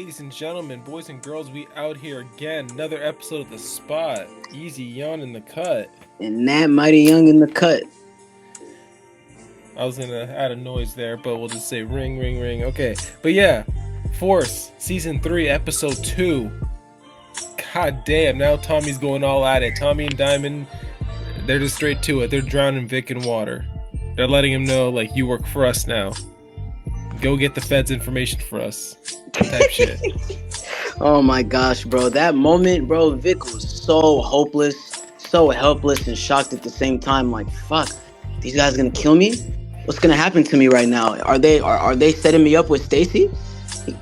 ladies and gentlemen, boys and girls, we out here again. Another episode of The Spot. Easy Yawn in the cut. And that mighty young in the cut. I was gonna add a noise there, but we'll just say ring, ring, ring. Okay, but yeah, Force Season 3, Episode 2. God damn, now Tommy's going all at it. Tommy and Diamond, they're just straight to it. They're drowning Vic in water. They're letting him know, like, you work for us now. Go get the feds information for us. Type shit. Oh my gosh, bro. That moment, bro, Vic was so hopeless, so helpless and shocked at the same time. Like, fuck, these guys gonna kill me? What's gonna happen to me right now? Are they setting me up with Stacy?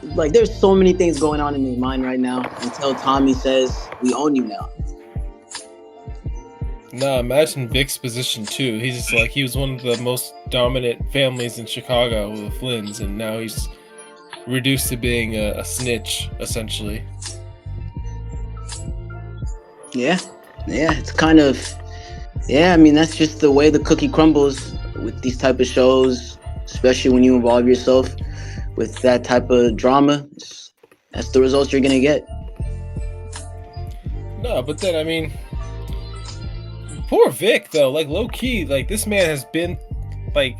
Like, there's so many things going on in his mind right now until Tommy says, "We own you now." Nah, imagine Vic's position too. He's just like, he was one of the most dominant families in Chicago, the Flynns, and now he's reduced to being a snitch, essentially. Yeah, it's kind of, I mean, that's just the way the cookie crumbles with these type of shows, especially when you involve yourself with that type of drama. That's the results you're gonna get. No, but then, I mean, poor Vic, though, like, low-key, like, this man has been, like,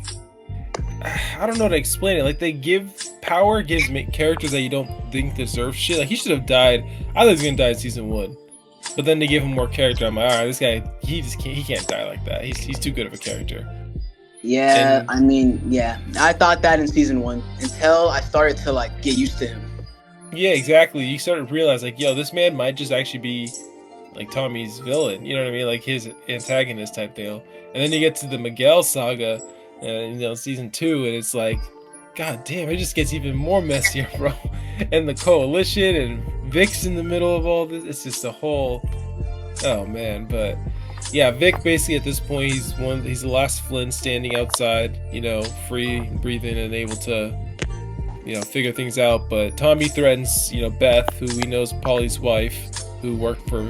I don't know how to explain it. Like, they give power, gives characters that you don't think deserve shit. Like, he should have died. I thought he was gonna die in season 1. But then they give him more character. I'm like, alright, this guy, he can't die like that. He's too good of a character. Yeah, I mean, yeah. I thought that in season 1 until I started to, like, get used to him. Yeah, exactly. You started to realize, like, yo, this man might just actually be, like, Tommy's villain. You know what I mean? Like, his antagonist type deal. And then you get to the Miguel saga, season 2, and it's like, god damn, it just gets even more messier, bro. And the coalition, and Vic's in the middle of all this. It's just a whole, oh man. But yeah, Vic basically at this point, he's the last Flynn standing outside, free, breathing, and able to, figure things out. But Tommy threatens, Beth, who we know is Polly's wife, who worked for,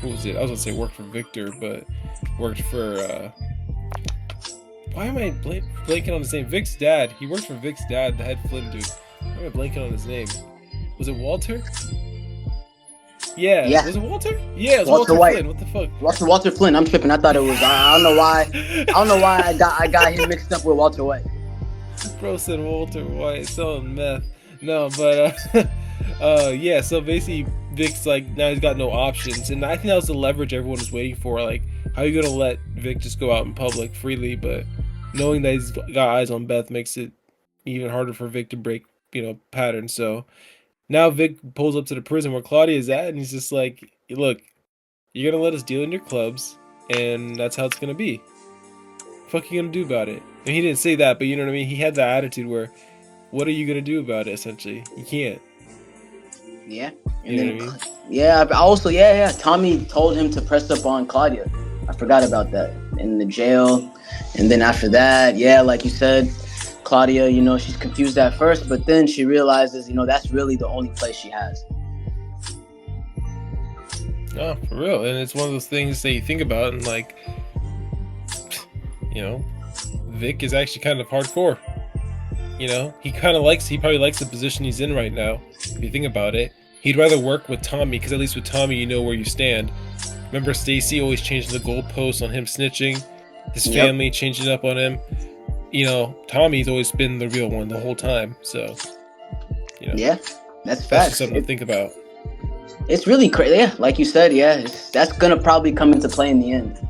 who was it? I was gonna say worked for Victor, but worked for, why am I blanking on his name? Vic's dad. He worked for Vic's dad, the head Flynn dude. Why am I blanking on his name? Was it Walter? Yeah. Was it Walter? Yeah, it was Walter White. Flynn. What the fuck? Walter Flynn. I'm tripping. I thought it was. I don't know why. I got him mixed up with Walter White. Bro said Walter White selling meth. No, but yeah. So basically, Vic's like, now he's got no options, and I think that was the leverage everyone was waiting for. Like, how are you gonna let Vic just go out in public freely? But knowing that he's got eyes on Beth makes it even harder for Vic to break, patterns. So now Vic pulls up to the prison where Claudia is at, and he's just like, look, you're gonna let us deal in your clubs, and that's how it's gonna be. What the fuck are you gonna do about it? And he didn't say that, but you know what I mean? He had that attitude where, what are you gonna do about it, essentially? You can't. Yeah. You know what I mean? Yeah, also, yeah. Tommy told him to press up on Claudia. I forgot about that. In the jail. And then after that, yeah, like you said, Claudia, she's confused at first, but then she realizes, that's really the only place she has. Oh, for real. And it's one of those things that you think about and, like, Vic is actually kind of hardcore. He probably likes the position he's in right now. If you think about it, he'd rather work with Tommy, because at least with Tommy, you know where you stand. Remember, Stacy always changing the goalposts on him snitching, his family changing up on him. Tommy's always been the real one the whole time. So, yeah, that's facts. Something to think about. It's really crazy. Yeah, like you said, that's gonna probably come into play in the end.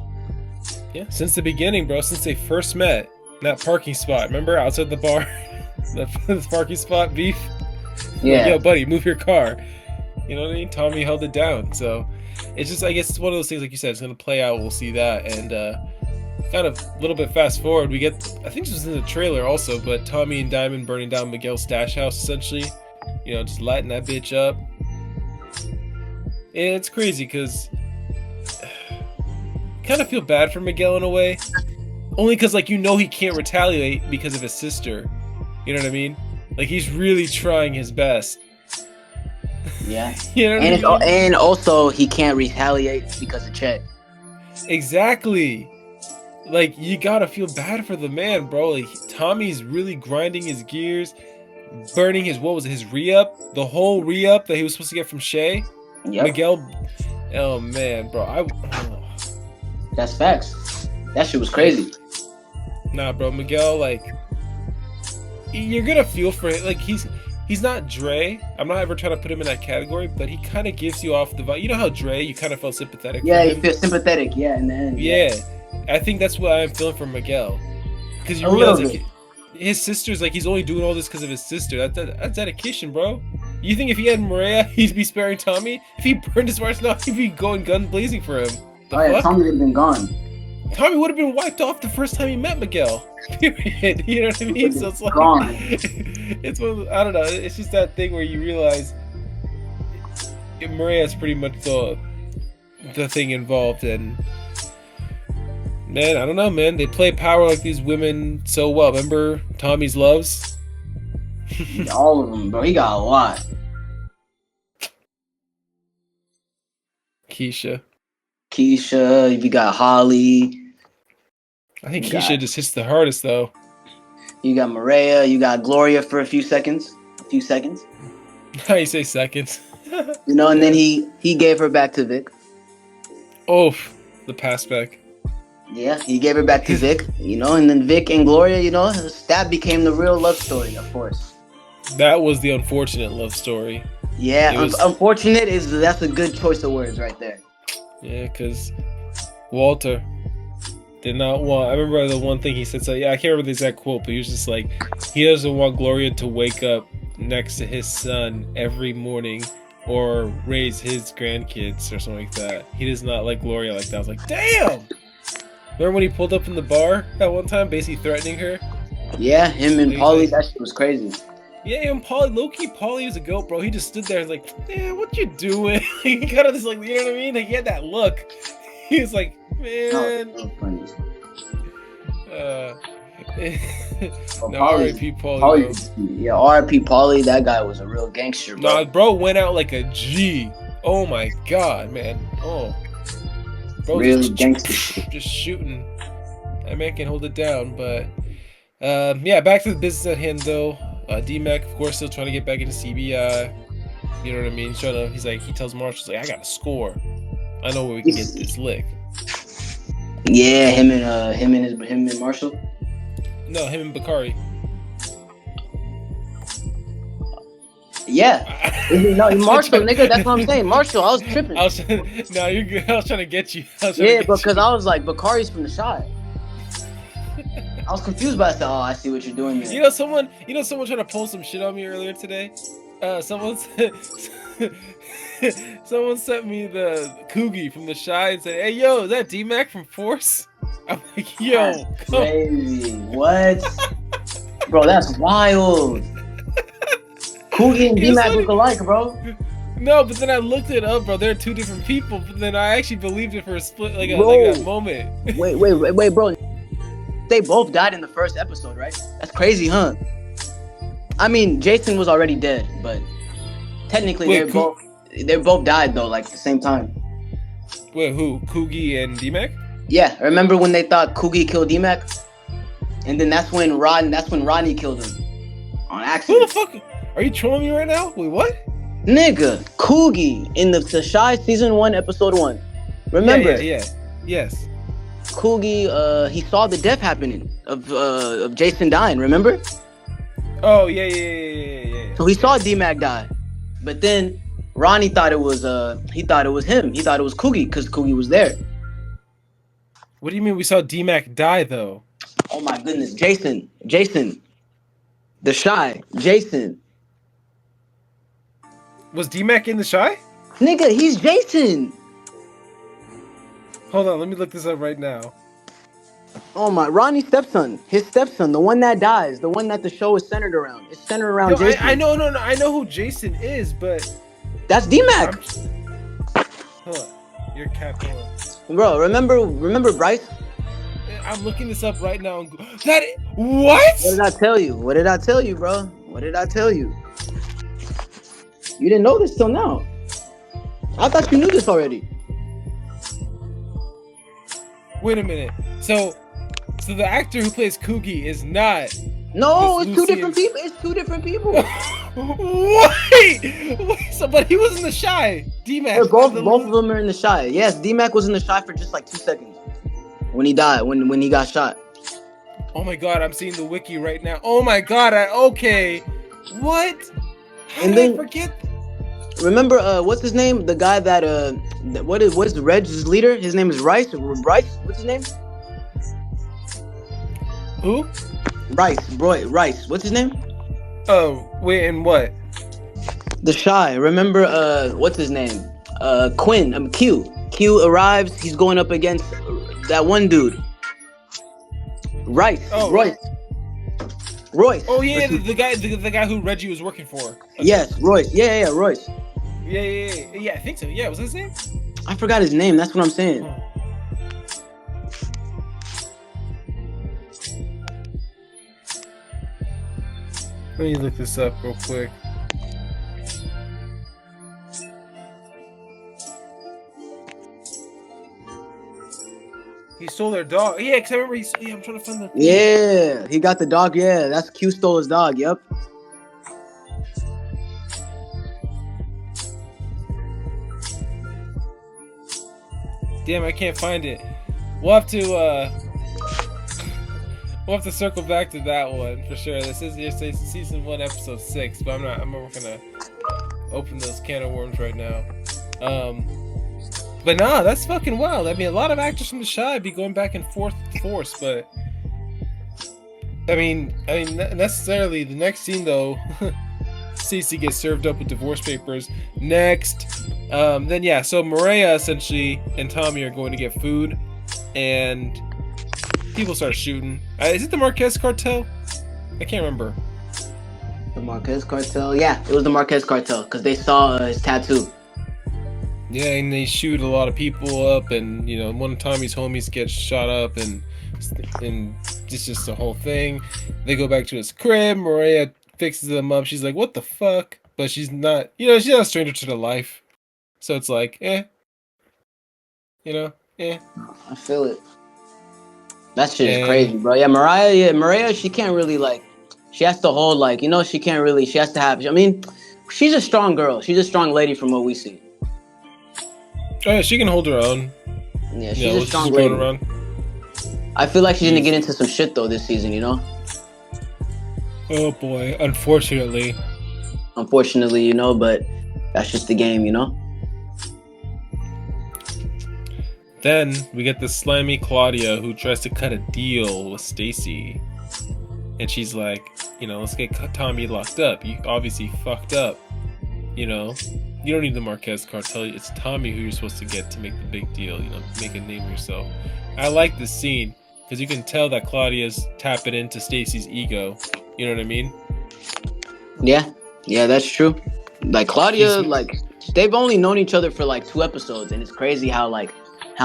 Yeah, since the beginning, bro. Since they first met in that parking spot. Remember, outside the bar, the parking spot beef. Yeah. Like, yo, buddy, move your car. You know what I mean? Tommy held it down. So it's just, I guess it's one of those things, like you said, it's going to play out. We'll see that. And kind of a little bit fast forward, we get, I think this was in the trailer also, but Tommy and Diamond burning down Miguel's stash house, essentially. Just lighting that bitch up. And it's crazy because kind of feel bad for Miguel in a way. Only because, like, he can't retaliate because of his sister. You know what I mean? Like, he's really trying his best. Yeah. And also he can't retaliate because of Chet. Exactly. Like, you gotta feel bad for the man, bro. Like, Tommy's really grinding his gears. burning his, what was it, his re-up, the whole re-up that he was supposed to get from Shay. Yep. Miguel, oh man, bro, That's facts. That shit was crazy. nah, bro, Miguel, like, you're gonna feel for it. Like, he's not Dre. I'm not ever trying to put him in that category, but he kind of gives you off the vibe. You know how Dre, you kind of felt sympathetic. Yeah, for you him? feel sympathetic. Yeah, in the end. Yeah, I think that's what I'm feeling for Miguel, because you A realize little like his sister's like he's only doing all this because of his sister. That's dedication, bro. You think if he had Maria, he'd be sparing Tommy? If he burned his wife's now, he'd be going gun blazing for him. The Oh yeah, fuck? Tommy would have been gone. Tommy would have been wiped off the first time he met Miguel. Period. You know what I mean? So it's like Gone. it's one of, I don't know. It's just that thing where you realize Maria's pretty much the thing involved, and man, I don't know, man. They play power like these women so well. Remember Tommy's loves? All of them, bro. He got a lot. Keisha. You got Holly. I think You Keisha got- just hits the hardest though. You got Maria. You got Gloria for a few seconds. How you say seconds? You know, and then he gave her back to Vic. Oh, the pass back. Yeah, he gave her back to Vic. You know, and then Vic and Gloria. You know, that became the real love story, of course. That was the unfortunate love story. Yeah, It was- unfortunate that's a good choice of words right there. Yeah, because Walter did not want. I remember the one thing he said. So yeah, I can't remember the exact quote, but he was just like, he doesn't want Gloria to wake up next to his son every morning or raise his grandkids or something like that. He does not like Gloria like that. I was like, damn. Remember when he pulled up in the bar that one time, basically threatening her? Yeah, him and He's Paulie, like- that shit was crazy. Yeah, and Paulie, low-key, Paulie was a goat, bro. He just stood there and was like, man, what you doing? He kind of just like, you know what I mean? Like, he had that look. He was like, man. No, funny. No, Paulie- R.I.P. Paulie. Paulie, yeah, R.I.P. Paulie, that guy was a real gangster, bro. Nah, bro went out like a G. Oh my god, man. Oh. Bro, Real just, gangster. just shooting. That man can hold it down, but yeah, back to the business at hand though. D-Mac, of course, still trying to get back into CBI. You know what I mean? He tells Marshall, like, I got a score. I know where we can get this lick. Yeah, him and Marshall. No, him and Bakari. Yeah. No, Marshall, nigga, that's what I'm saying. Marshall, I was tripping. No, you're good. I was trying to get you. Yeah, because I was like, Bakari's from the shot. I was confused by that. Oh, I see what you're doing there. You know someone trying to pull some shit on me earlier today? Someone sent me the Coogie from the Shy and said, hey yo, is that D-Mac from Force? I'm like, yo, That's crazy. What? Bro, that's wild. Coogie and D-Mac look alike, bro. No, but then I looked it up, bro. They're two different people, but then I actually believed it for a split, like a moment. Wait, bro. They both died in the first episode, right? That's crazy, huh? I mean, Jason was already dead, but technically they both died though, like at the same time. Wait, who? Coogie and D-Mac? Yeah, remember when they thought Coogie killed D-Mac? And then that's when Ronnie killed him on Who accident. the fuck? Are you trolling me right now? Wait, what? Nigga, Coogie in the Shy season 1, episode 1. Remember? Yeah. Yes. Coogie, he saw the death happening of Jason dying. Remember? Oh yeah. So he saw D-Mac die, but then Ronnie thought it was him. He thought it was Coogie because Coogie was there. What do you mean we saw D-Mac die though? Oh my goodness, Jason, the Shy, Jason. Was D-Mac in the Shy? Nigga, he's Jason. Hold on, let me look this up right now. Oh my, Ronnie's stepson, his stepson, the one that dies, the one that the show is centered around. It's centered around No, Jason. I know, I know who Jason is, but That's D-Mac. hold on. You're capping. Bro, remember Bryce? I'm looking this up right now. What? What did I tell you? What did I tell you, bro? What did I tell you? You didn't know this till now. I thought you knew this already. Wait a minute. So the actor who plays Coogie is not No, This it's two Lucy different people. It's two different people. Wait. So, but he was in the Shy. D-Mac. Both of them are in the Shy. Yes, D-Mac was in the Shy for just like 2 seconds when he died. When he got shot. Oh my god, I'm seeing the wiki right now. Oh my god. Okay. What? How And did I then forget? remember, what's his name? The guy what's Reg's leader? His name is Rice. Rice. What's his name? Who? Rice. What's his name? Oh, wait, and what? The Shy. Remember, what's his name? Quinn. Q. Q arrives. He's going up against that one dude. Rice. Oh. Royce. Oh yeah, the guy who Reggie was working for. Okay. Yes, Royce. Yeah, Royce. Yeah, I think so. Yeah, was that his name? I forgot his name. That's what I'm saying. Oh. Let me look this up real quick. He stole their dog. Yeah, because I remember I'm trying to find the... Yeah, he got the dog. Yeah, that's Q stole his dog. Yep. Damn, I can't find it. We'll have to circle back to that one for sure. This is season 1, episode 6, but I'm not gonna open those can of worms right now. But nah, that's fucking wild. I mean, a lot of actors from the Shy be going back and forth with Force, but I mean, necessarily the next scene though, Cece gets served up with divorce papers. Next, then yeah, so Maria essentially and Tommy are going to get food, and people start shooting. Is it the Marquez cartel? I can't remember. The Marquez cartel. Yeah, it was the Marquez cartel because they saw his tattoo. Yeah, and they shoot a lot of people up, and you know, one of Tommy's homies gets shot up, and it's just the whole thing. They go back to his crib. Maria fixes them up. She's like, "What the fuck?" But she's not, she's not a stranger to the life. So it's like, I feel it. That shit is crazy, bro. Yeah, Maria, she can't really she has to hold she has to have. I mean, she's a strong girl. She's a strong lady from what we see. Oh yeah, she can hold her own. Yeah, she's a strong lady. Around. I feel like she's gonna get into some shit though this season, Oh boy, unfortunately. Unfortunately, but that's just the game, Then we get the slimy Claudia who tries to cut a deal with Stacy. And she's like, let's get Tommy locked up. You obviously fucked up. You don't need the Marquez cartel. It's Tommy who you're supposed to get to make the big deal. Make a name for yourself. I like this scene because you can tell that Claudia's tapping into Stacy's ego. You know what I mean? Yeah, that's true. Like Claudia, they've only known each other for 2 episodes, and it's crazy how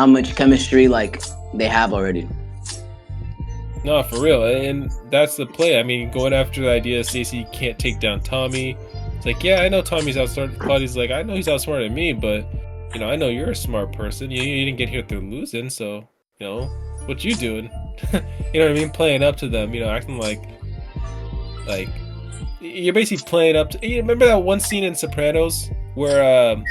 much chemistry they have already. No, for real, and that's the play. I mean, going after the idea Stacy can't take down Tommy. It's like, yeah, I know Tommy's outsmarted. Claudia's like, I know he's outsmarted than me, but I know you're a smart person. You didn't get here through losing, so what you doing? You know what I mean? Playing up to them, acting like you're basically playing up to. You remember that one scene in Sopranos where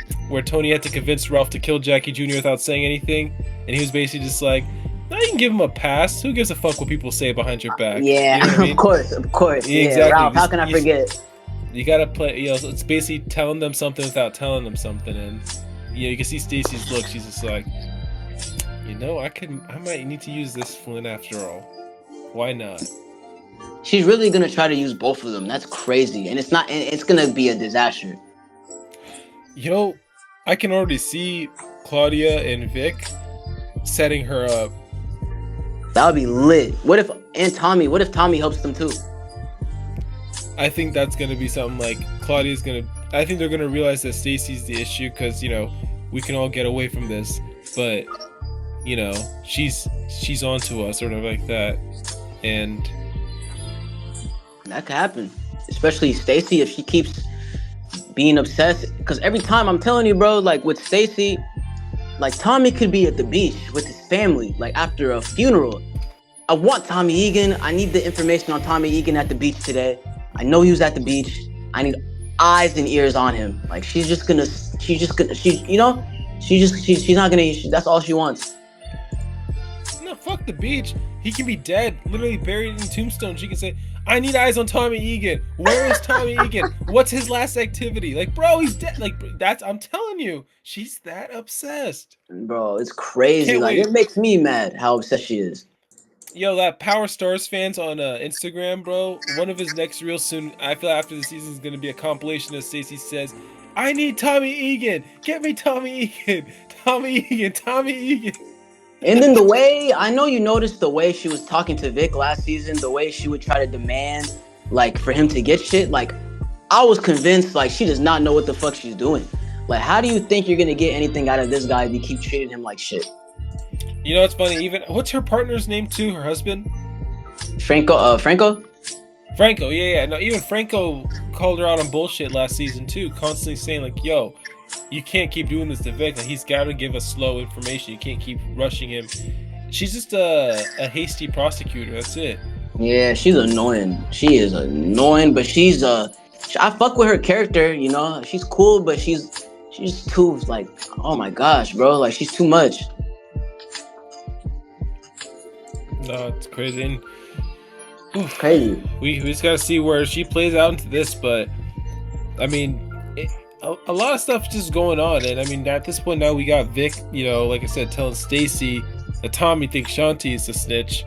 Tony had to convince Ralph to kill Jackie Jr. without saying anything, and he was basically just like, "No, you can give him a pass. Who gives a fuck what people say behind your back?" Yeah, you know what I mean? Of course. Yeah, exactly. Ralph, how can I forget? You gotta play. It's basically telling them something without telling them something, and you can see Stacy's look. She's just like, I might need to use this Flynn after all. Why not? She's really gonna try to use both of them. That's crazy, and it's gonna be a disaster. I can already see Claudia and Vic setting her up. That would be lit. What if Tommy helps them too? I think that's gonna be something like Claudia's gonna. I think they're gonna realize that Stacy's the issue because we can all get away from this, but she's onto us, sort of like that, and that could happen. Especially Stacy if she keeps being obsessed. Because every time I'm telling you, bro, with Stacy, Tommy could be at the beach with his family, after a funeral, I want Tommy Egan. I need the information on Tommy Egan at the beach today. I know he was at the beach. I need eyes and ears on him. Like she's not gonna. That's all she wants. No, fuck the beach. He can be dead, literally buried in Tombstone. She can say, I need eyes on Tommy Egan. Where is Tommy Egan? What's his last activity? Like, bro, he's dead. Like, I'm telling you, she's that obsessed. Bro, it's crazy. Can't Like, wait. it makes me mad how obsessed she is. Yo, that Power Stars fans on Instagram, bro. One of his next reels soon, I feel after the season, is going to be a compilation of Stacey says, I need Tommy Egan. Get me Tommy Egan. Tommy Egan. Tommy Egan. And then the way, I know you noticed the way she was talking to Vic last season, the way she would try to demand, like, for him to get shit. Like, I was convinced, like, she does not know what the fuck she's doing. Like, how do you think you're going to get anything out of this guy if you keep treating him like shit? You know, it's funny. Even, what's her partner's name too? Her husband? Franco? Franco, yeah. No, even Franco called her out on bullshit last season too, constantly saying like, "Yo, you can't keep doing this to Vic. Like, he's got to give us slow information. You can't keep rushing him." She's just a hasty prosecutor. That's it. Yeah, she's annoying. She is annoying, but she's I fuck with her character. You know, she's cool, but she's too like, oh my gosh, bro, like she's too much. No, it's crazy. And, it's crazy. We just gotta see where she plays out into this, but I mean, a lot of stuff just going on, and I mean, at this point now we got Vic, you know, like I said, telling Stacey that Tommy thinks Shanti is the snitch,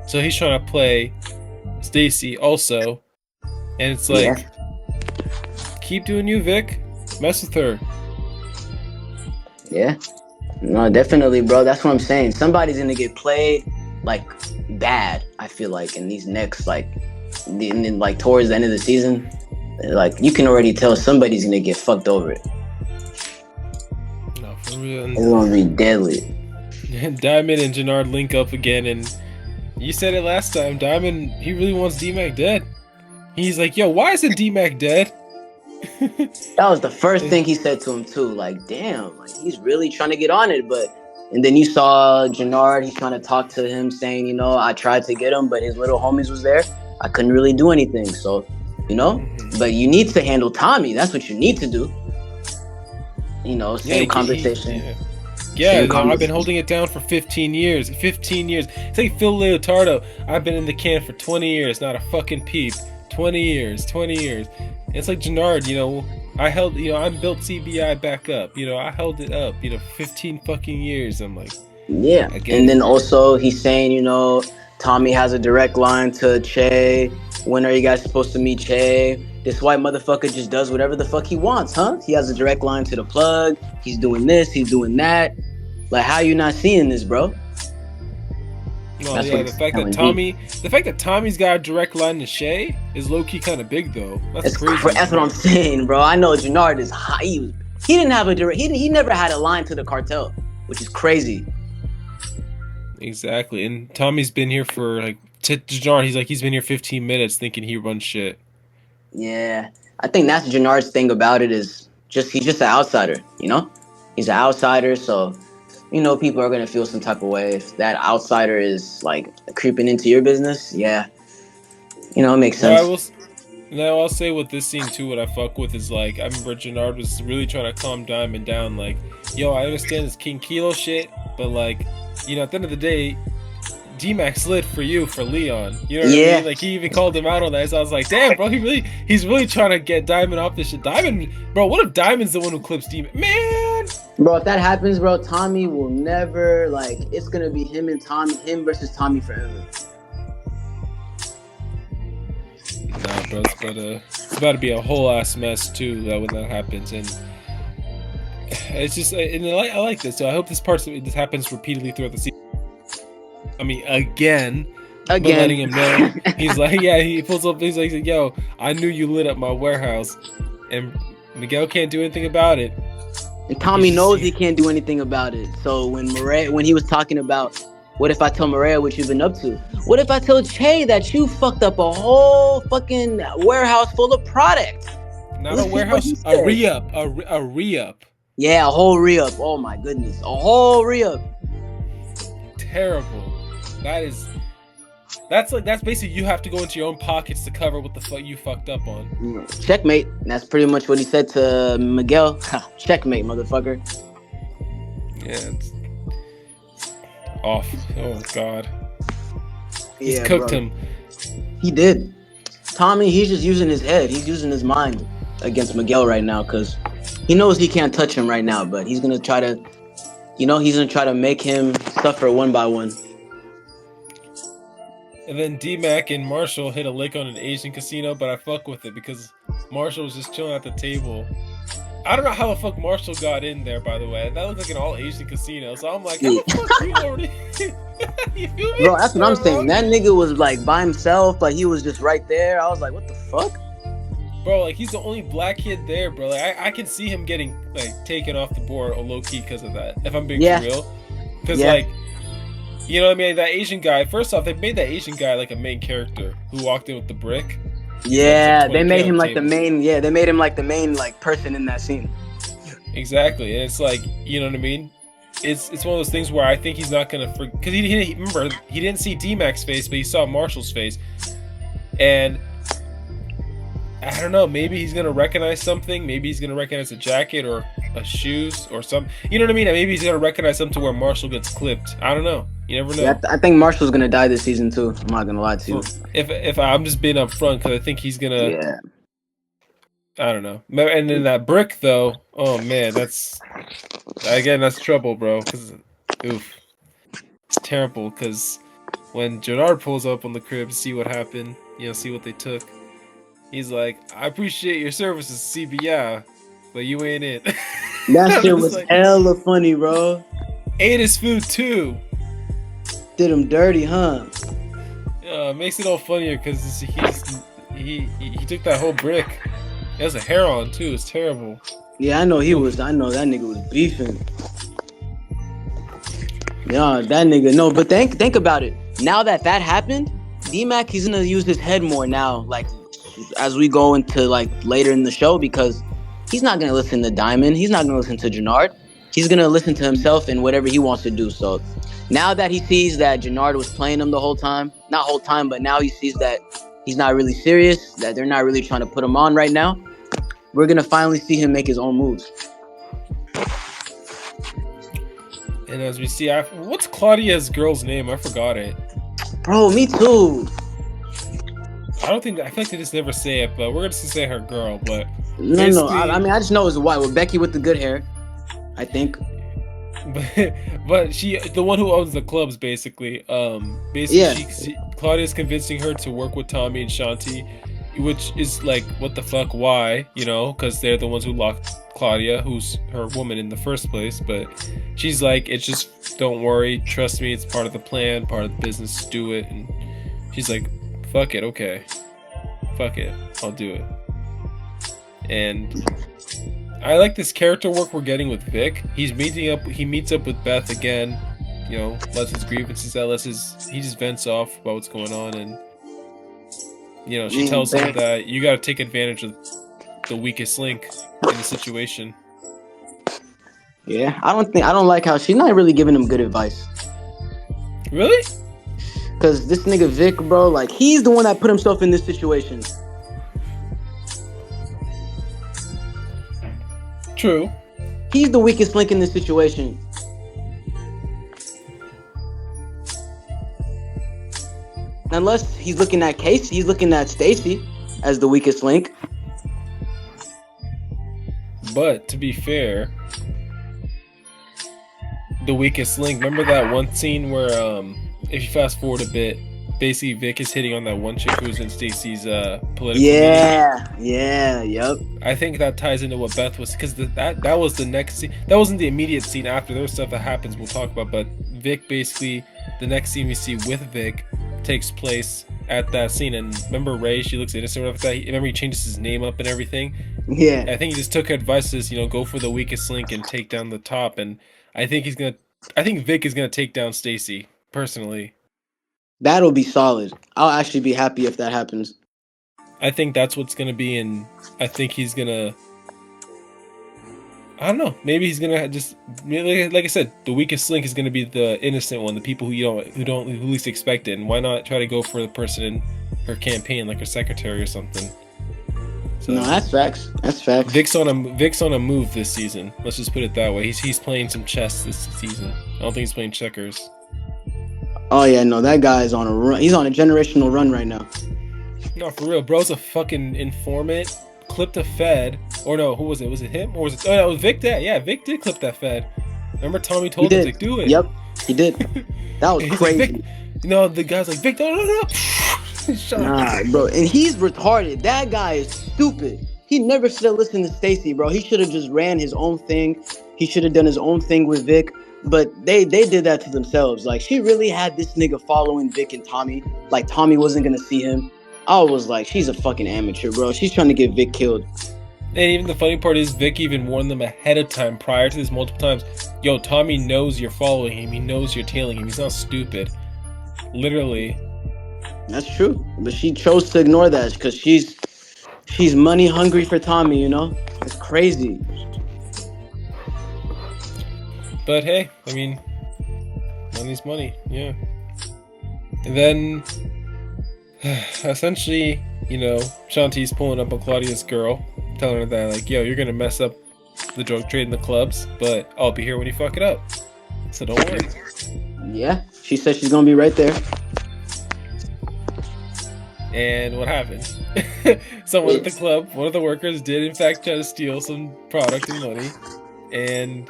so he's trying to play Stacey also, and it's like, keep doing you, Vic, mess with her. Yeah, no, definitely, bro. That's what I'm saying. Somebody's gonna get played like bad. I feel like in these next like towards the end of the season, like you can already tell somebody's gonna get fucked over it. No, for real. It's gonna be deadly. Diamond and Jannard link up again, and you said it last time. Diamond, he really wants D-Mac dead. He's like, yo, why isn't D-Mac dead? That was the first thing he said to him too. Like, damn, like he's really trying to get on it, but. And then you saw Jannard, he's trying to talk to him saying, you know, I tried to get him, but his little homies was there. I couldn't really do anything. So, you know, but you need to handle Tommy. That's what you need to do. You know, same conversation. Yeah, no, I've been holding it down for 15 years. 15 years. It's like Phil Leotardo. I've been in the can for 20 years, not a fucking peep. 20 years. It's like Jannard, you know, I held, you know, I built CBI back up. You know, I held it up, you know, 15 fucking years. I'm like, yeah. And then also he's saying, you know, Tommy has a direct line to Che. When are you guys supposed to meet Che? This white motherfucker just does whatever the fuck he wants, huh? He has a direct line to the plug. He's doing this, he's doing that. Like, how you not seeing this, bro? No, yeah, the fact that Tommy's got a direct line to Shay is low key kind of big though. That's crazy. That's what I'm saying, bro. I know Jannard is high. He didn't have a direct. He never had a line to the cartel, which is crazy. Exactly, and Tommy's been here for like Jannard. He's been here 15 minutes thinking he runs shit. Yeah, I think that's Jannard's thing about it is he's just an outsider. You know, he's an outsider, so. You know, people are gonna feel some type of way if that outsider is like creeping into your business. Yeah, you know, it makes sense. I'll say with this scene too. What I fuck with is like I remember Jannard was really trying to calm Diamond down. Like, yo, I understand this King Kilo shit, but like, you know, at the end of the day, D-Mac slid for you for Leon. You know what I mean? Like he even called him out on that. So I was like, damn, bro, he's really trying to get Diamond off this shit. Diamond, bro, what if Diamond's the one who clips D-Mac? Man. Bro, if that happens, bro, Tommy will never, like, it's gonna be him versus Tommy forever. Nah, bro, it's about to be a whole ass mess too when that happens, and it's just, and I like this. So I hope this happens repeatedly throughout the season. I mean, again. But letting him know, he's like, yeah, he pulls up, he's like, yo, I knew you lit up my warehouse, and Miguel can't do anything about it. And Tommy knows he can't do anything about it. So when he was talking about, what if I tell Maria what you've been up to? What if I tell Che that you fucked up a whole fucking warehouse full of product? Not a warehouse, a re-up. A re-up. Yeah, a whole re-up. Oh my goodness. A whole re-up. Terrible. That is, That's basically you have to go into your own pockets to cover what the fuck you fucked up on. Checkmate. That's pretty much what he said to Miguel. Checkmate, motherfucker. Yeah, it's off. Oh god, he's Yeah, cooked bro. him. He did. Tommy, he's just using his head. He's using his mind against Miguel right now because he knows he can't touch him right now, but he's gonna try to, he's gonna try to make him suffer one by one. And then D-Mac and Marshall hit a lick on an Asian casino, but I fuck with it because Marshall was just chilling at the table. I don't know how the fuck Marshall got in there, by the way. That looked like an all-Asian casino, so I'm like, how the fuck you already... You feel me? Bro, that's what I'm saying. That nigga was like by himself, like he was just right there. I was like, what the fuck? Bro, like he's the only black kid there, bro. Like I can see him getting like taken off the board low key because of that. If I'm being for real, because like, you know what I mean? That Asian guy. First off, they made that Asian guy like a main character who walked in with the brick. Yeah, they made him like the main. Yeah, they made him like the main like person in that scene. Exactly, and it's like, you know what I mean? It's one of those things where I think he's not gonna because he remember he didn't see D-Mac's face, but he saw Marshall's face, and I don't know. Maybe he's gonna recognize something. Maybe he's gonna recognize a jacket or a shoes or something. You know what I mean? Maybe he's gonna recognize something where Marshall gets clipped. I don't know. You never know. Yeah, I think Marshall's gonna die this season too. I'm not gonna lie to you. If I'm just being upfront, because I think he's gonna. Yeah. I don't know. And then that brick though. Oh man, that's trouble, bro. Cause oof, it's terrible. Cause when Gerard pulls up on the crib to see what happened, see what they took. He's like, I appreciate your services, CBI, but you ain't it. That shit was like, hella funny, bro. Ate his food too. Did him dirty, huh? Makes it all funnier because he took that whole brick. He has a hair on too. It's terrible. Yeah, I know that nigga was beefing. Yeah, that nigga. No, but think about it. Now that happened, D-Mac, he's gonna use his head more now. Like, as we go into like later in the show, because he's not gonna listen to Diamond. He's not gonna listen to Jannard. He's gonna listen to himself and whatever he wants to do. So now that he sees that Jannard was playing him the whole time, not whole time, but now he sees that he's not really serious, that they're not really trying to put him on right now, we're gonna finally see him make his own moves. And as we see, what's Claudia's girl's name? I forgot it. Bro, me too. I feel like they just never say it, but we're gonna say her girl. But no. I mean, I just know it's white with Becky with the good hair, I think. But she, the one who owns the clubs, basically. Claudia's convincing her to work with Tommy and Shanti, which is like, what the fuck? Why? Because they're the ones who locked Claudia, who's her woman in the first place. But she's like, it's just, don't worry, trust me, it's part of the plan, part of the business. Do it. And she's like, fuck it, okay. Fuck it, I'll do it. And I like this character work we're getting with Vic. He meets up with Beth again, lets his grievances out, he just vents off about what's going on, and she tells him that you gotta take advantage of the weakest link in the situation. Yeah, I don't like how she's not really giving him good advice. Really? Because this nigga Vic, bro, like, he's the one that put himself in this situation. True. He's the weakest link in this situation. Unless he's looking at Casey, he's looking at Stacy as the weakest link. But to be fair, the weakest link, remember that one scene where if you fast forward a bit, basically Vic is hitting on that one chick who's in Stacy's political meeting. Yep. I think that ties into what Beth was, because that was the next scene. That wasn't the immediate scene after. There's stuff that happens we'll talk about, but Vic, basically the next scene we see with Vic takes place at that scene. And remember Ray, she looks innocent with that. Remember he changes his name up and everything. Yeah, I think he just took advice as, go for the weakest link and take down the top. And I think Vic is gonna take down Stacy personally. That'll be solid. I'll actually be happy if that happens. I think that's what's gonna be, and I think he's gonna I don't know. Maybe he's gonna just like I said, the weakest link is gonna be the innocent one, the people who least expect it. And why not try to go for the person in her campaign, like her secretary or something? So No, that's facts. That's facts. Vic's on a move this season. Let's just put it that way. He's playing some chess this season. I don't think he's playing checkers. Oh yeah, no, that guy is on a run. He's on a generational run right now. No, for real, bro's a fucking informant. Clipped a Fed, or no, who was it? Was it him, or was it? Oh, no, it was Vic. Vic did clip that Fed. Remember, Tommy told him to do it. Yep, he did. That was crazy. Like, Vic, the guy's like, Vic, no. Nah, bro, and he's retarded. That guy is stupid. He never should have listened to Stacy, bro. He should have just ran his own thing. He should have done his own thing with Vic. But they did that to themselves. Like, she really had this nigga following Vic and Tommy. Like, Tommy wasn't gonna see him. I was like, she's a fucking amateur, bro. She's trying to get Vic killed. And even the funny part is, Vic even warned them ahead of time, prior to this multiple times. Yo, Tommy knows you're following him. He knows you're tailing him. He's not stupid. Literally. That's true. But she chose to ignore that because she's money hungry for Tommy, you know? It's crazy. But hey, I mean, money's money, yeah. And then, essentially, you know, Shanti's pulling up on Claudia's girl, telling her that, like, yo, you're gonna mess up the drug trade in the clubs, but I'll be here when you fuck it up. So don't worry. Yeah, she said she's gonna be right there. And what happened? Someone at the club, one of the workers, did in fact try to steal some product and money, and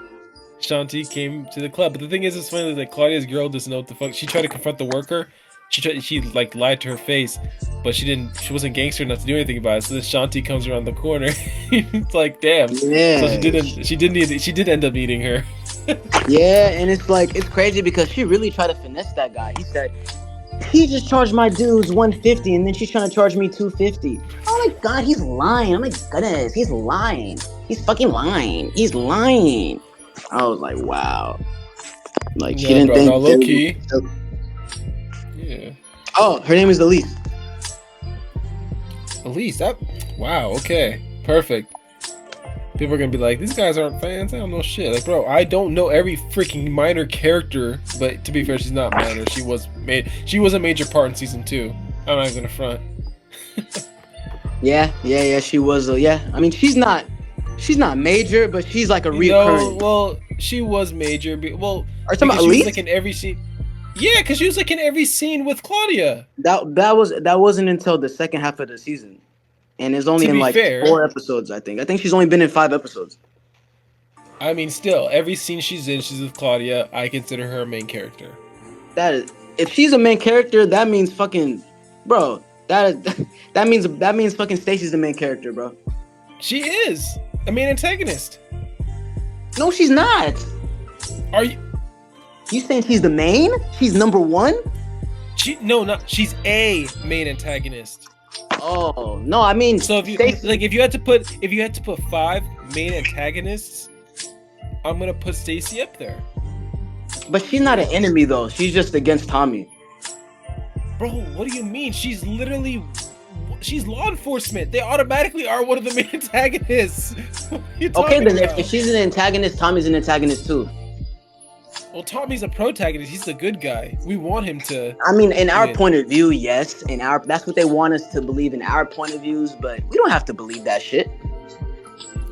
Shanti came to the club. But the thing is, it's funny that Claudia's girl doesn't know what the fuck. She tried to confront the worker. She like lied to her face, but she wasn't gangster enough to do anything about it. So then Shanti comes around the corner. It's like, damn. Yeah. So she did end up eating her. Yeah, and it's like, it's crazy because she really tried to finesse that guy. He said, he just charged my dudes $150 and then she's trying to charge me $250. Oh my god, he's lying. Oh my goodness, he's lying. He's fucking lying. He's lying. I was like, wow. Like, she didn't think. No, low key. Yeah. Oh, her name is Elise. Elise, wow, okay. Perfect. People are gonna be like, these guys aren't fans. I don't know shit. Like, bro, I don't know every freaking minor character, but to be fair, she's not minor. She was a major part in season 2. I'm not even gonna front. Yeah, she was. Yeah, I mean, she's not major, but she's like a recurring. Well, she was major. Well, are you talking about Elise? She was like in every scene. Yeah, because she was like in every scene with Claudia. That wasn't until the second half of the season. And it's only in like 4 episodes, I think. I think she's only been in 5 episodes. I mean, still, every scene she's in, she's with Claudia. I consider her a main character. If she's a main character, that means fucking, bro. That means fucking Stacy's the main character, bro. She is a main antagonist. No, she's not. Are you? You saying she's the main? She's number 1? She's a main antagonist. Oh no, I mean, so if you had to put 5 main antagonists, I'm gonna put Stacy up there. But she's not an enemy though. She's just against Tommy. Bro, what do you mean? She's law enforcement. They automatically are one of the main antagonists. Okay, then if she's an antagonist, Tommy's an antagonist too. Well, Tommy's a protagonist. He's the good guy. We want him to. I mean, in our point of view, yes. That's what they want us to believe in our point of views, but we don't have to believe that shit.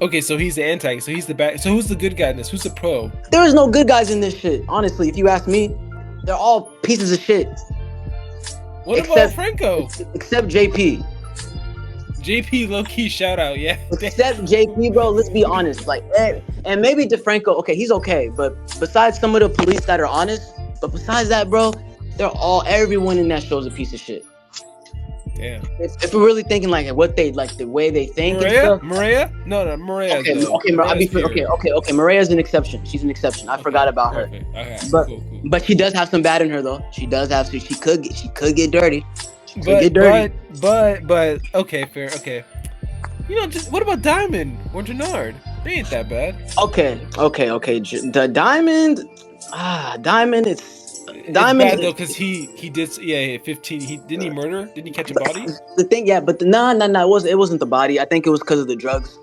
Okay, so he's the antagonist. So he's the bad. So who's the good guy in this? Who's the pro? There is no good guys in this shit. Honestly, if you ask me, they're all pieces of shit. What about Franco? Except JP. JP low-key shout out, yeah. Except JP, bro, let's be honest. Like, and maybe DeFranco, okay, he's okay, but besides some of the police that are honest, but besides that, bro, everyone in that show is a piece of shit. Damn. If we're really thinking like what they like, the way they think Maria? and stuff. Maria? No, Maria. Okay, Maria's an exception. She's an exception. I forgot about her. Okay, but cool. But she does have some bad in her though. She could get dirty. But okay, fair. Okay. You know, what about Diamond or Jannard? They ain't that bad. Okay. The Diamond, it's bad though because he did 15. Didn't he murder? Didn't he catch a body? The thing, yeah, but no, it wasn't the body. I think it was because of the drugs.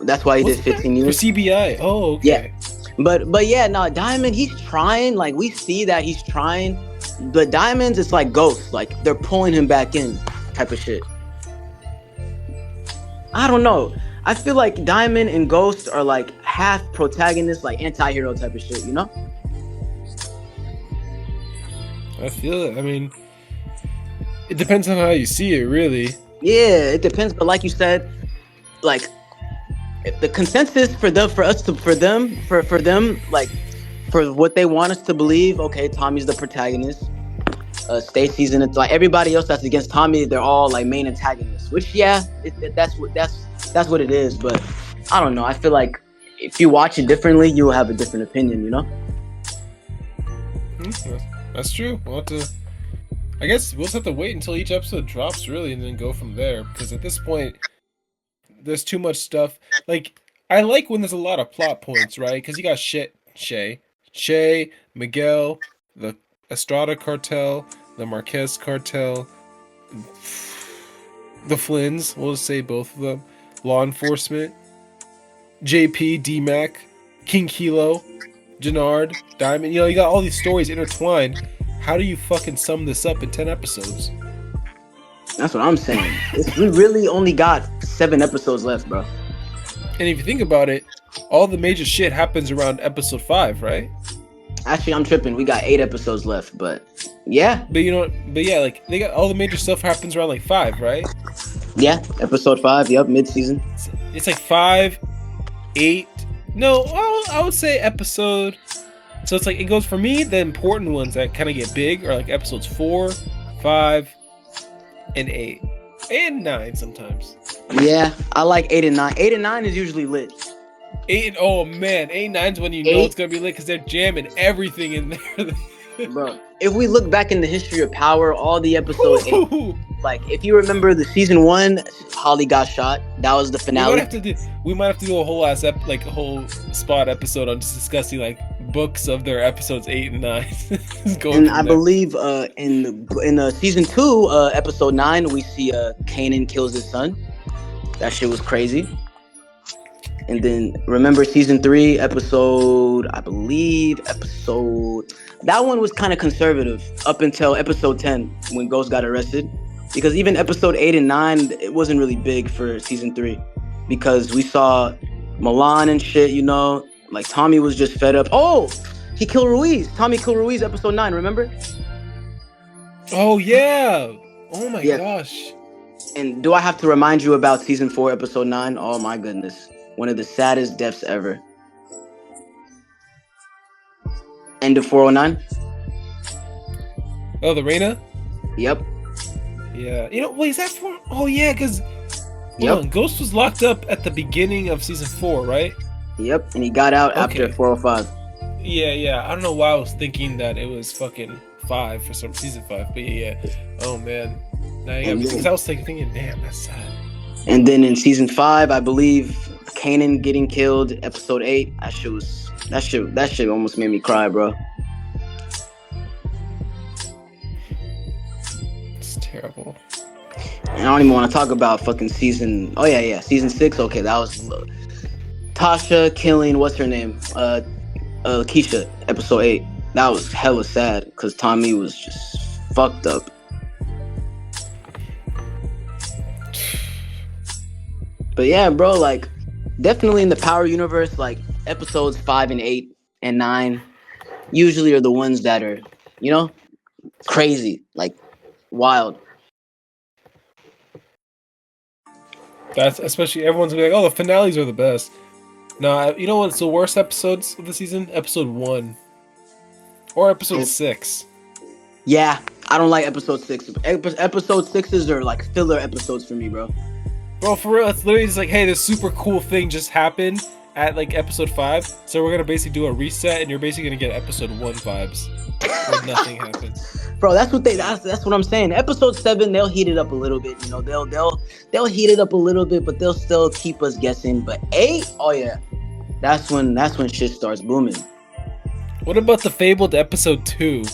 That's why he did Wasn't there 15 for years. CBI? Oh, Yeah, okay. but yeah, no, Diamond, he's trying. Like we see that he's trying, but Diamonds, it's like Ghost. Like they're pulling him back in, type of shit. I don't know. I feel like Diamond and Ghost are like half protagonist, like anti-hero type of shit. You know? I feel it. I mean, it depends on how you see it, really. Yeah, it depends. But like you said, like if the consensus for them, like for what they want us to believe. Okay, Tommy's the protagonist. Stacy's in it. Like everybody else that's against Tommy, they're all like main antagonists. Which yeah, that's what it is. But I don't know. I feel like if you watch it differently, you'll have a different opinion. You know? That's true. I guess we'll just have to wait until each episode drops, really, and then go from there. Because at this point, there's too much stuff. Like, I like when there's a lot of plot points, right? Because you got Shay, Miguel, the Estrada cartel, the Marquez cartel, the Flynns, we'll just say both of them, law enforcement, JP, D-Mac, King Kilo, Jannard, Diamond. You know, you got all these stories intertwined. How do you fucking sum this up in 10 episodes? That's what I'm saying. We really only got 7 episodes left, bro. And if you think about it, all the major shit happens around episode 5, right? Actually, I'm tripping. We got 8 episodes left, but yeah. But yeah, like they got all the major stuff happens around like 5, right? Yeah, episode 5. Yep, mid-season. It's like 5, 8. No, well, I would say episode. So it's like it goes for me. The important ones that kind of get big are like episodes 4, 5, and 8, and 9 sometimes. Yeah, I like 8 and 9. 8 and 9 is usually lit. 8 and oh man, 8 and 9's when you know it's gonna be lit because they're jamming everything in there. Bro, if we look back in the history of Power, all the episodes, like if you remember the season 1, Holly got shot. That was the finale. We might have to do a whole ass like a whole spot episode on just discussing like books of their episodes 8 and 9. And I believe in season 2, episode 9, we see Kanan kills his son. That shit was crazy. And then remember season 3, that one was kind of conservative up until episode 10 when Ghost got arrested. Because even episode 8 and 9, it wasn't really big for season 3. Because we saw Milan and shit, you know. Like Tommy was just fed up. Oh, he killed Ruiz. Tommy killed Ruiz, episode 9, remember? Oh yeah. Oh my gosh. And do I have to remind you about season 4, episode 9? Oh my goodness. One of the saddest deaths ever. End of 409? Oh, the Reina? Yep. Yeah. You know, wait, is that 4? Oh yeah, because Ghost was locked up at the beginning of season 4, right? Yep, and he got out after 405. Yeah. I don't know why I was thinking that it was fucking 5 for some season 5, but yeah. Oh man. Because I was thinking, damn, that's sad. And then in season 5, I believe Kanan getting killed, episode 8. That shit almost made me cry, bro. It's terrible. And I don't even want to talk about fucking season. Oh yeah, season 6. Okay, that was Tasha killing what's her name? Keisha, episode 8. That was hella sad because Tommy was just fucked up. But yeah, bro, like definitely in the Power universe, like episodes 5 and 8 and 9 usually are the ones that are, you know, crazy, like wild. That's especially everyone's gonna be like, oh, the finales are the best. No, you know what's the worst episodes of the season? Episode 1 or episode 6. Yeah, I don't like episode 6. Episode 6s are like filler episodes for me, bro. Bro, for real, it's literally just like, hey, this super cool thing just happened at like episode 5, so we're gonna basically do a reset, and you're basically gonna get episode 1 vibes where nothing happens. Bro, that's what I'm saying. Episode 7, they'll heat it up a little bit, you know. They'll heat it up a little bit, but they'll still keep us guessing. But 8, oh yeah, that's when shit starts booming. What about the fabled episode 2?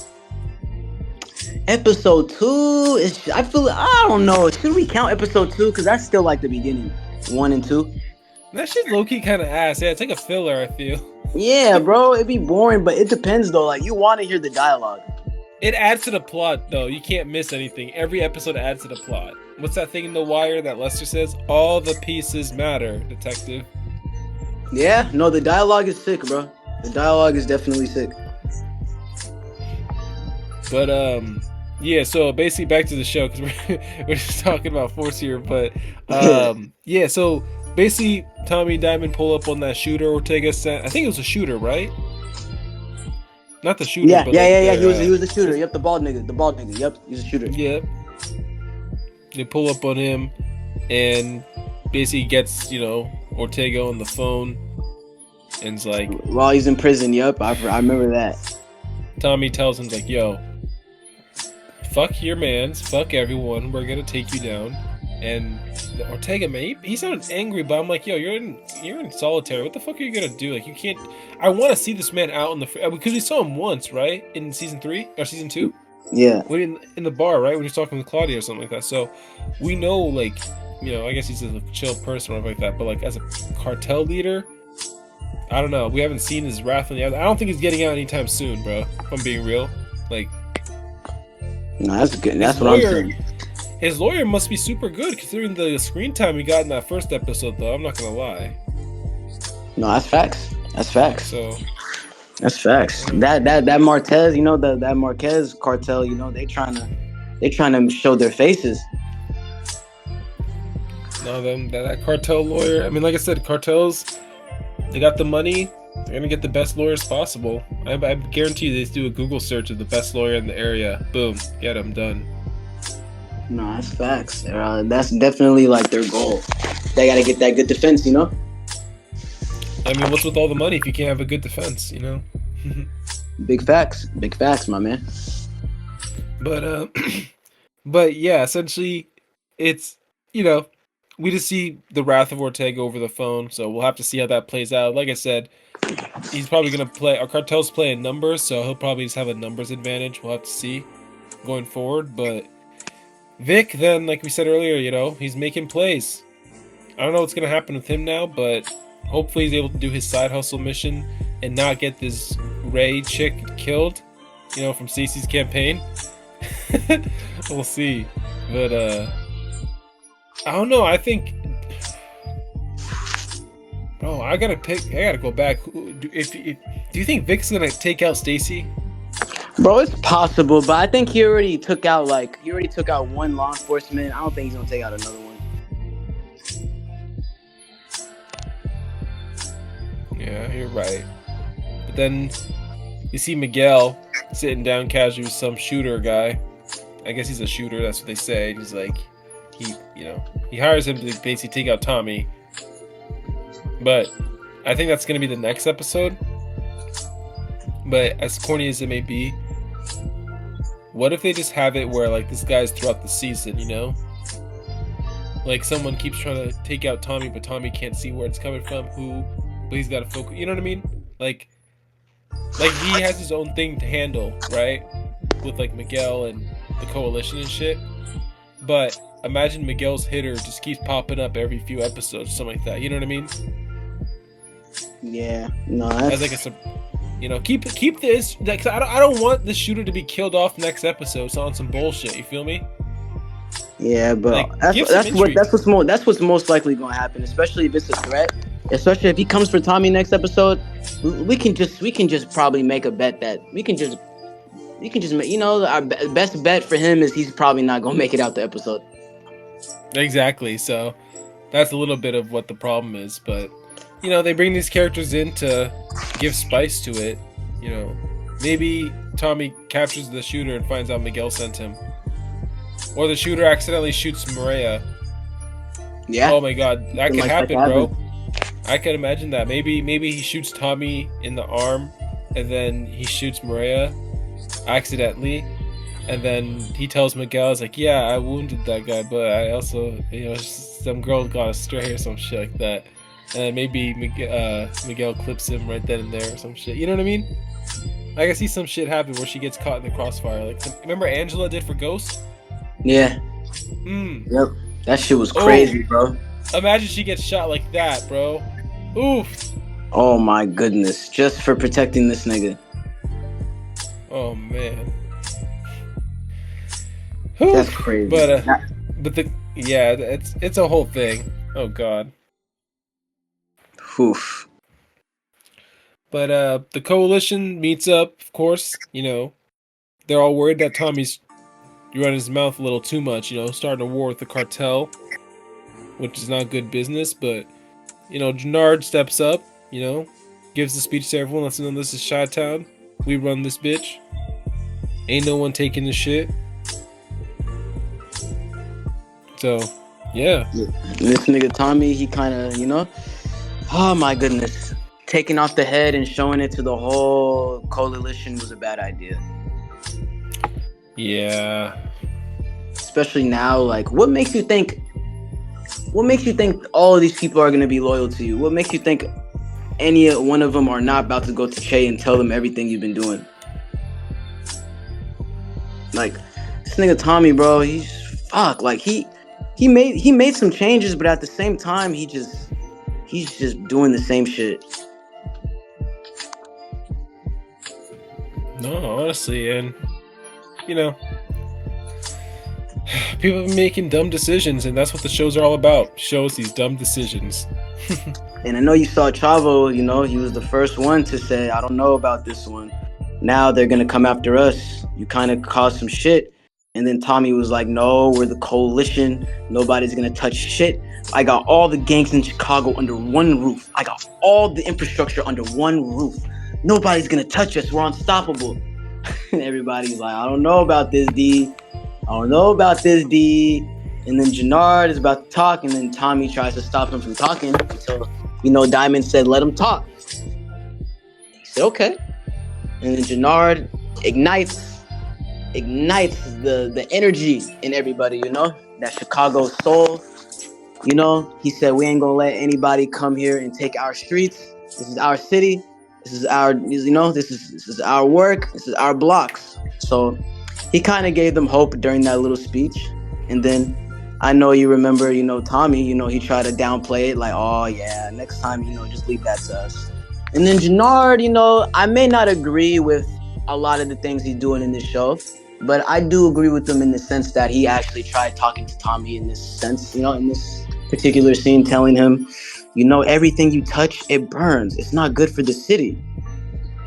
Episode 2 is, I don't know. Should we count episode 2? Because that's still like the beginning. 1 and 2. That shit's low-key kind of ass. Yeah, it's like a filler, I feel. Yeah, bro, it'd be boring, but it depends though. Like, you want to hear the dialogue. It adds to the plot, though. You can't miss anything. Every episode adds to the plot. What's that thing in The Wire that Lester says? All the pieces matter, detective. Yeah, no, the dialogue is sick, bro. The dialogue is definitely sick. But yeah. So basically, back to the show because we're just talking about Force here. But yeah. So basically, Tommy and Diamond pull up on that shooter Ortega sent. I think it was a shooter, right? Not the shooter. Yeah, but yeah. like He was the shooter. Yep, the bald nigga. Yep, he's a shooter. Yep. They pull up on him, and basically gets Ortega on the phone, and's like, while he's in prison. Yep, I remember that. Tommy tells him like, "Yo, fuck your mans, fuck everyone. We're gonna take you down." And Ortega, man, he sounded angry, but I'm like, "Yo, you're in solitary. What the fuck are you gonna do? Like, you can't." I want to see this man out in the because we saw him once, right, in season 3 or season 2. Yeah. In the bar, right, when he was talking with Claudia or something like that. So we know, like, I guess he's a chill person or like that. But like as a cartel leader, I don't know. We haven't seen his wrath on the other. I don't think he's getting out anytime soon, bro. If I'm being real, like. No, that's good. That's what I'm saying. His lawyer must be super good considering the screen time he got in that first episode, though. I'm not gonna lie. No, that's facts. That's facts. So. That's facts. That Martez, that Marquez cartel, they trying to show their faces. No, that cartel lawyer. I mean, like I said, cartels, they got the money. They're gonna get the best lawyers possible. I guarantee you, they do a Google search of the best lawyer in the area. Boom, get them done. No, that's facts. That's definitely like their goal. They gotta get that good defense, I mean, what's with all the money if you can't have a good defense, Big facts, my man. But but yeah, essentially, it's we just see the wrath of Ortega over the phone, so we'll have to see how that plays out. Like I said, he's probably gonna play. Our cartel's playing numbers, so he'll probably just have a numbers advantage. We'll have to see going forward. But Vic, then, like we said earlier, he's making plays. I don't know what's gonna happen with him now, but hopefully he's able to do his side hustle mission and not get this Ray chick killed, from Stacey's campaign. We'll see. But I don't know. I think, bro, I gotta go back. Do you think Vic's gonna take out Stacey? Bro, it's possible, but I think he already took out one law enforcement. I don't think he's gonna take out another one. Yeah, you're right. But then you see Miguel sitting down casually with some shooter guy. I guess he's a shooter, that's what they say. And he's like, he hires him to basically take out Tommy. But I think that's going to be the next episode. But as corny as it may be, what if they just have it where, like, this guy's throughout the season, Like, someone keeps trying to take out Tommy, but Tommy can't see where it's coming from, but he's got to focus. You know what I mean? Like he has his own thing to handle, right? With like Miguel and the coalition and shit. But imagine Miguel's hitter just keeps popping up every few episodes, something like that. You know what I mean? Yeah. No. That's... As like keep this. Like, I don't want this shooter to be killed off next episode. So on some bullshit. You feel me? Yeah, but like, that's what's most likely going to happen, especially if it's a threat. Especially if he comes for Tommy next episode, we can just probably make a bet that we can just make, our best bet for him is he's probably not gonna make it out the episode. Exactly. So that's a little bit of what the problem is, but they bring these characters in to give spice to it. Maybe Tommy captures the shooter and finds out Miguel sent him, or the shooter accidentally shoots Maria. Yeah. Oh my God, that could happen, bro. I can imagine that. Maybe he shoots Tommy in the arm, and then he shoots Maria accidentally, and then he tells Miguel, "It's like, yeah, I wounded that guy, but I also, some girl got astray or some shit like that." And then maybe Miguel clips him right then and there or some shit. You know what I mean? I can see some shit happen where she gets caught in the crossfire. Like, remember Angela did for Ghost? Yeah. Yep. That shit was crazy, bro. Imagine she gets shot like that, bro. Oof. Oh my goodness, just for protecting this nigga. Oh man. That's Whew. crazy. But the yeah, it's a whole thing. Oh god. Oof. But the coalition meets up, of course. You know, they're all worried that Tommy's running his mouth a little too much. You know, starting a war with the cartel, which is not good business. But you know, Jannard steps up. You know, gives the speech to everyone. Lets them know this is Chi-Town. We run this bitch. Ain't no one taking this shit. So, yeah. This nigga Tommy, he kind of, you know, oh my goodness, taking off the head and showing it to the whole coalition was a bad idea. Yeah. Especially now, like, what makes you think all of these people are gonna be loyal to you? What makes you think any one of them are not about to go to Che and tell them everything you've been doing? Like, this nigga Tommy, bro, he's fuck. Like he made some changes, but at the same time, he's just doing the same shit. No, honestly, and you know, people have been making dumb decisions, and that's what the shows are all about. Shows these dumb decisions. And I know you saw Chavo, you know, he was the first one to say, I don't know about this one. Now they're gonna come after us. You kind of caused some shit. And then Tommy was like, no, we're the coalition. Nobody's gonna touch shit. I got all the gangs in Chicago under one roof. I got all the infrastructure under one roof. Nobody's gonna touch us. We're unstoppable. And everybody's like, I don't know about this, D. I don't know about this, D. And then Jannard is about to talk, and then Tommy tries to stop him from talking until, you know, Diamond said, let him talk. He said, okay. And then Jannard ignites the energy in everybody, you know, that Chicago soul. You know, he said, we ain't gonna let anybody come here and take our streets. This is our city. This is our, you know, this is our work. This is our blocks. So he kind of gave them hope during that little speech. And then I know you remember, you know, Tommy, you know, he tried to downplay it like, oh yeah, next time, you know, just leave that to us. And then Jannard, you know, I may not agree with a lot of the things he's doing in this show, but I do agree with him in the sense that he actually tried talking to Tommy in this sense, you know, in this particular scene, telling him, you know, everything you touch, it burns. It's not good for the city.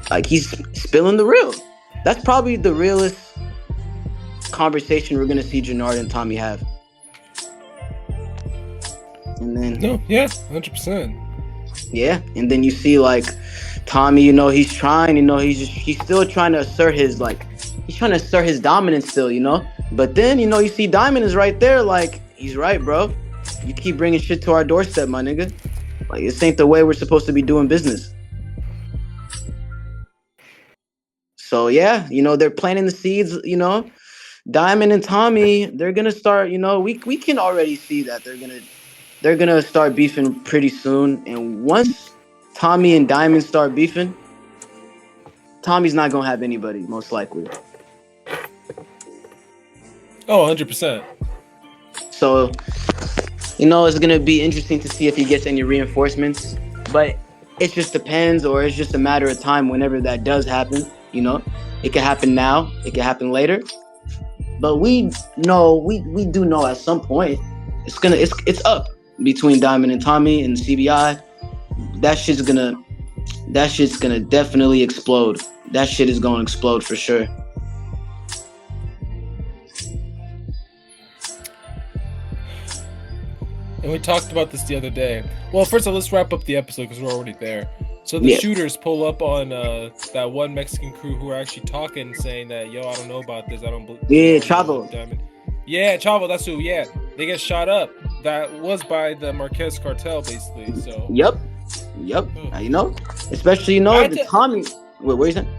Like, he's spilling the real. That's probably the realest conversation we're going to see Jannard and Tommy have. And then... No, yeah, 100%. Yeah, and then you see, like, Tommy, you know, he's trying, you know, he's still trying to assert his, like, he's trying to assert his dominance still, you know? But then, you know, you see Diamond is right there, like, he's right, bro. You keep bringing shit to our doorstep, my nigga. Like, this ain't the way we're supposed to be doing business. So, yeah, you know, they're planting the seeds, you know? Diamond and Tommy, they're gonna start, you know, we can already see that they're gonna start beefing pretty soon. And once Tommy and Diamond start beefing, Tommy's not gonna have anybody, most likely. Oh, 100%. So, you know, it's gonna be interesting to see if he gets any reinforcements. But it just depends, or it's just a matter of time whenever that does happen, you know? It can happen now, it can happen later. But we know, we do know at some point it's up between Diamond and Tommy and the CBI. That shit's gonna definitely explode. That shit is gonna explode for sure. And we talked about this the other day. Well, first of all, let's wrap up the episode because we're already there. So the shooters pull up on that one Mexican crew who are actually talking, saying that, yo, I don't know about this. I don't believe. Yeah, Chavo. Diamond. Yeah, Chavo, that's who, yeah. They get shot up. That was by the Marquez cartel, basically, so. Yep. You know? Especially, you know, the Tommy... Wait, what are you saying?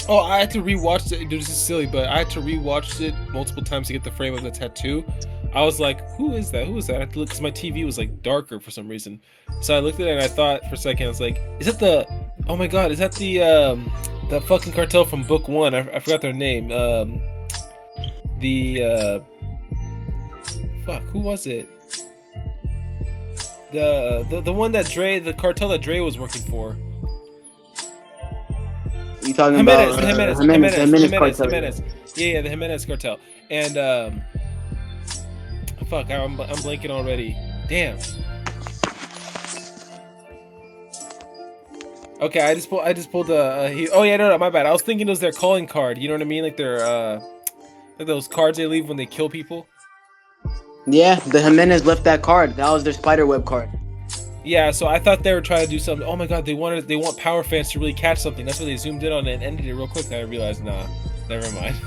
Oh, I had to rewatch it. This is silly, but I had to rewatch it multiple times to get the frame of the tattoo. I was like, who is that? Who is that? I had to look because my TV was like darker for some reason. So I looked at it and I thought for a second, I was like, is that the... Oh my god, is that the fucking cartel from book one? I forgot their name. Fuck, who was it? The one that the cartel that Dre was working for. You talking Jimenez, about the Jimenez, Jimenez, Jimenez, Jimenez Jimenez, cartel? Jimenez. Yeah, the Jimenez cartel. And fuck, I'm blanking already. Damn. Okay, I just pulled the. Oh yeah, no, my bad. I was thinking it was their calling card. You know what I mean? Like their like those cards they leave when they kill people. Yeah, the Jimenez left that card. That was their spiderweb card. Yeah, so I thought they were trying to do something. Oh my god, they want power fans to really catch something. That's why they zoomed in on it and ended it real quick. And I realized, nah, never mind.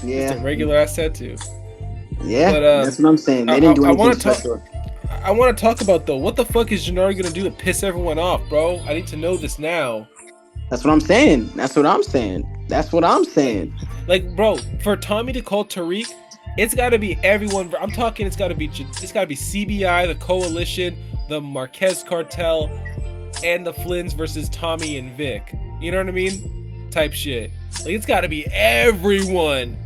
Yeah, Just a regular ass tattoo. yeah, But that's what I'm saying. They didn't do anything special. I want to talk about though. What the fuck is Gennaro gonna do to piss everyone off, bro? I need to know this now. That's what I'm saying. That's what I'm saying. That's what I'm saying. Like, bro, for Tommy to call Tariq, it's got to be everyone. I'm talking. It's got to be CBI, the Coalition, the Marquez Cartel, and the Flynns versus Tommy and Vic. You know what I mean? Type shit. Like, it's got to be everyone.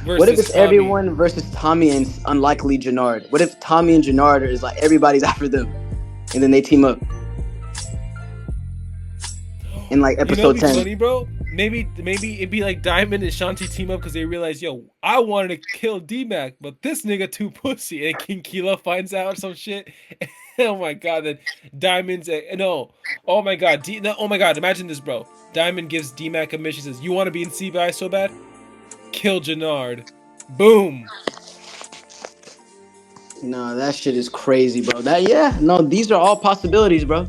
What if it's Tommy. everyone versus Tommy and unlikely Jannard? What if Tommy and Jannard is like everybody's after them, and then they team up in like episode 10? Funny, bro. Maybe it'd be like Diamond and Shanti team up because they realize, yo, I wanted to kill D-Mac, but this nigga too pussy. And King Kila finds out some shit. Oh my god, then Diamond's no. Oh my god, oh my god, imagine this, bro. Diamond gives D-Mac a mission, says, you want to be in CBI so bad? Kill Jannard. Boom. No, that shit is crazy, bro. These are all possibilities, bro.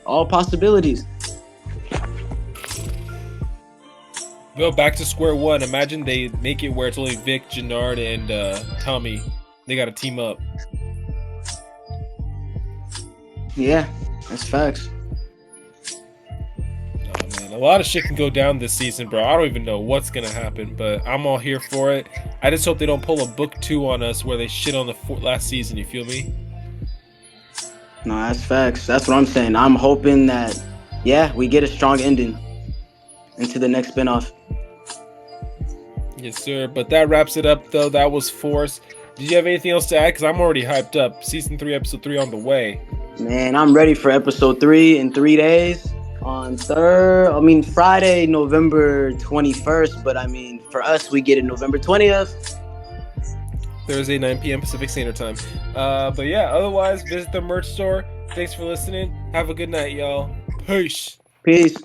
All possibilities. Go back to square one. Imagine they make it where it's only Vic, Jannard, and Tommy. They gotta team up. Yeah, that's facts. Oh man, a lot of shit can go down this season, bro. I don't even know what's gonna happen, but I'm all here for it. I just hope they don't pull a book 2 on us where they shit on the last season. You feel me? No, that's facts. That's what I'm saying. I'm hoping that, yeah, we get a strong ending into the next spinoff. Yes, sir. But that wraps it up, though. That was Force. Did you have anything else to add? Because I'm already hyped up. Season 3, episode 3 on the way. Man, I'm ready for episode 3 in 3 days. On Friday, November 21st. But for us, we get it November 20th. Thursday, 9 p.m. Pacific Standard Time. But yeah, otherwise, visit the merch store. Thanks for listening. Have a good night, y'all. Peace. Peace.